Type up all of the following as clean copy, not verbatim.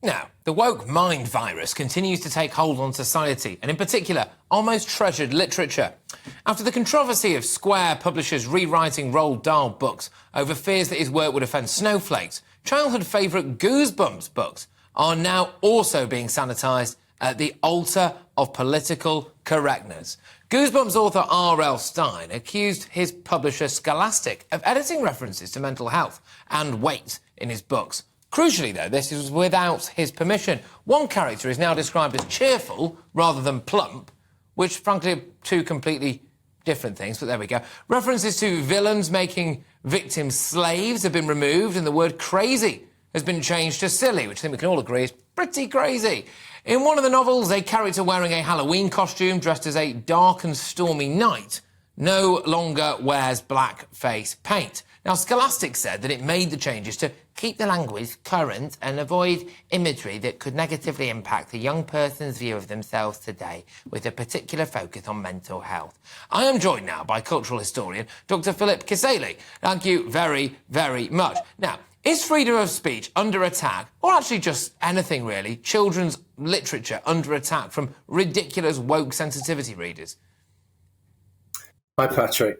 Now, the woke mind virus continues to take hold on society, and in particular, our most treasured literature. After the controversy of Square publishers rewriting Roald Dahl books over fears that his work would offend snowflakes, childhood favourite Goosebumps books are now also being sanitised at the altar of political correctness. Goosebumps author R.L. Stine accused his publisher Scholastic of editing references to mental health and weight in his books. Crucially, though, this is without his permission. One character is now described as cheerful rather than plump, which, frankly, are two completely different things, but there we go. References to villains making victims slaves have been removed, and the word crazy has been changed to silly, which I think we can all agree is pretty crazy. In one of the novels, a character wearing a Halloween costume dressed as a dark and stormy night no longer wears black face paint. Now, Scholastic said that it made the changes to keep the language current and avoid imagery that could negatively impact a young person's view of themselves today, with a particular focus on mental health. I am joined now by cultural historian Dr. Philip Kiszely. Thank you very, very much. Now, is freedom of speech under attack, or actually just anything really, children's literature under attack from ridiculous woke sensitivity readers? Hi, Patrick.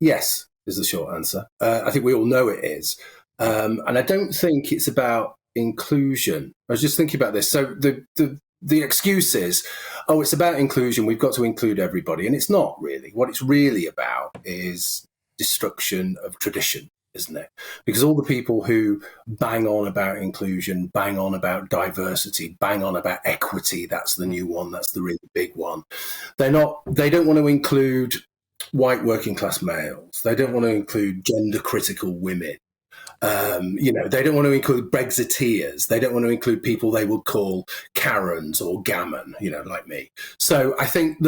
Yes, is the short answer. I think we all know it is. And I don't think it's about inclusion. I was just thinking about this. So the excuse is, oh, it's about inclusion. We've got to include everybody. And it's not really. What it's really about is destruction of tradition, isn't it? Because all the people who bang on about inclusion, bang on about diversity, bang on about equity, that's the new one, that's the really big one. They don't want to include white working class males. They don't want to include gender critical women. They don't want to include Brexiteers. They don't want to include people they would call Karens or gammon, like me. So I think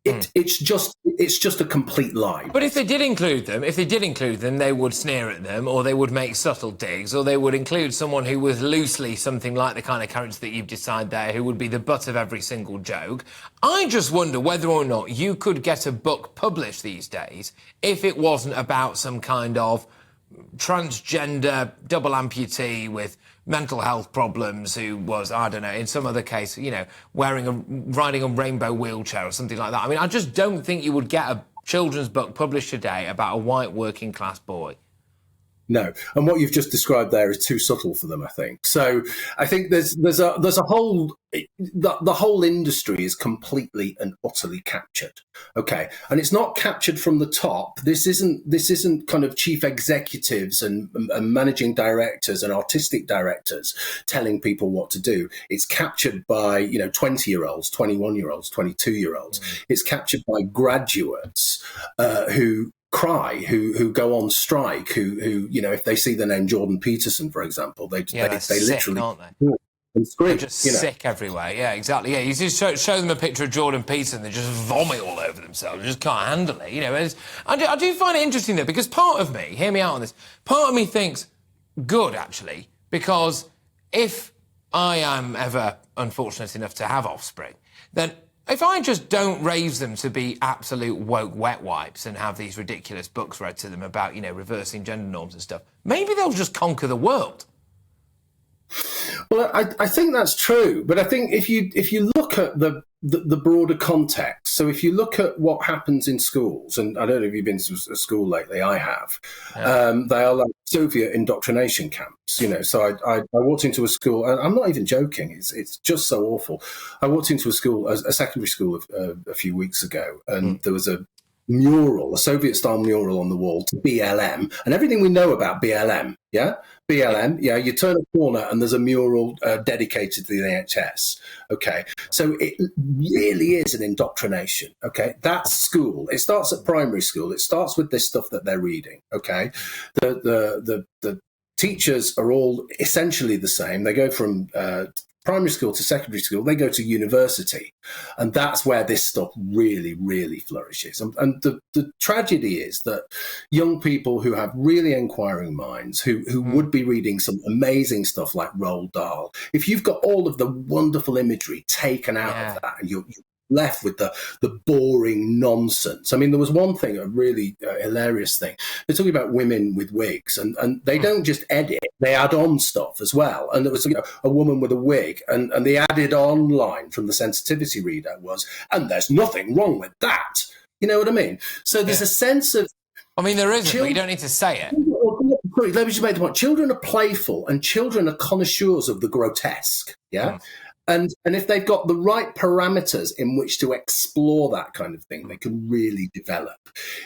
it's just a complete lie. But if they did include them, they would sneer at them, or they would make subtle digs, or they would include someone who was loosely something like the kind of character that you've decided there, who would be the butt of every single joke. I just wonder whether or not you could get a book published these days if it wasn't about some kind of transgender double amputee with mental health problems who was, I don't know, in some other case, riding a rainbow wheelchair or something like that. I mean, I just don't think you would get a children's book published today about a white working class boy. No, and what you've just described there is too subtle for them, I think. So I think there's a whole the whole industry is completely and utterly captured. Okay, and it's not captured from the top. This isn't kind of chief executives and managing directors and artistic directors telling people what to do. It's captured by 20-year-olds, 21-year-olds, 22-year-olds. It's captured by graduates who cry, who go on strike, who if they see the name Jordan Peterson, for example, they sick, literally aren't they? And scream. They're just sick everywhere. Yeah, exactly. Yeah, you just show them a picture of Jordan Peterson, they just vomit all over themselves. They just can't handle it. I do find it interesting though, because part of me, hear me out on this, part of me thinks good actually, because if I am ever unfortunate enough to have offspring, then if I just don't raise them to be absolute woke wet wipes and have these ridiculous books read to them about, reversing gender norms and stuff, maybe they'll just conquer the world. Well, I think that's true, but I think if you look at the broader context, so if you look at what happens in schools, and I don't know if you've been to a school lately, I have. Yeah. They are like Soviet indoctrination camps, So I walked into a school, and I'm not even joking. It's just so awful. I walked into a secondary school a few weeks ago, and there was a Soviet-style mural on the wall to BLM, and everything we know about BLM, yeah? BLM, yeah, you turn a corner and there's a mural dedicated to the NHS, okay? So it really is an indoctrination, okay? That's school. It starts at primary school. It starts with this stuff that they're reading, okay? The teachers are all essentially the same. They go from primary school to secondary school, they go to university. And that's where this stuff really, really flourishes. And the tragedy is that young people who have really inquiring minds, who would be reading some amazing stuff like Roald Dahl, if you've got all of the wonderful imagery taken out of that and you're left with the boring nonsense. I mean, there was one thing, a really hilarious thing. They're talking about women with wigs, and they don't just edit, they add on stuff as well. And there was a woman with a wig, and the added on line from the sensitivity reader was, "And there's nothing wrong with that." You know what I mean? So there's a sense of... I mean, there isn't, but you don't need to say it. Let me just make the point. Children are playful and children are connoisseurs of the grotesque, yeah? And if they've got the right parameters in which to explore that kind of thing, they can really develop.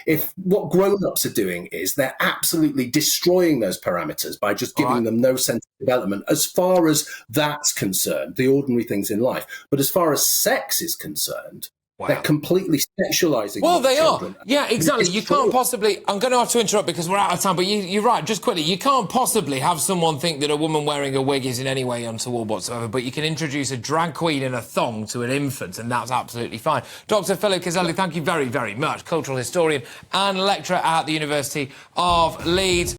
If what grown-ups are doing is they're absolutely destroying those parameters by just giving them no sense of development, as far as that's concerned, the ordinary things in life. But as far as sex is concerned, they're completely sexualizing. Well, they children. are. Yeah, exactly. You can't possibly... I'm going to have to interrupt because we're out of time, but you're right. Just quickly, you can't possibly have someone think that a woman wearing a wig is in any way untoward whatsoever, but you can introduce a drag queen in a thong to an infant, and that's absolutely fine. Dr. Philip Kiszely, thank you very, very much. Cultural historian and lecturer at the University of Leeds.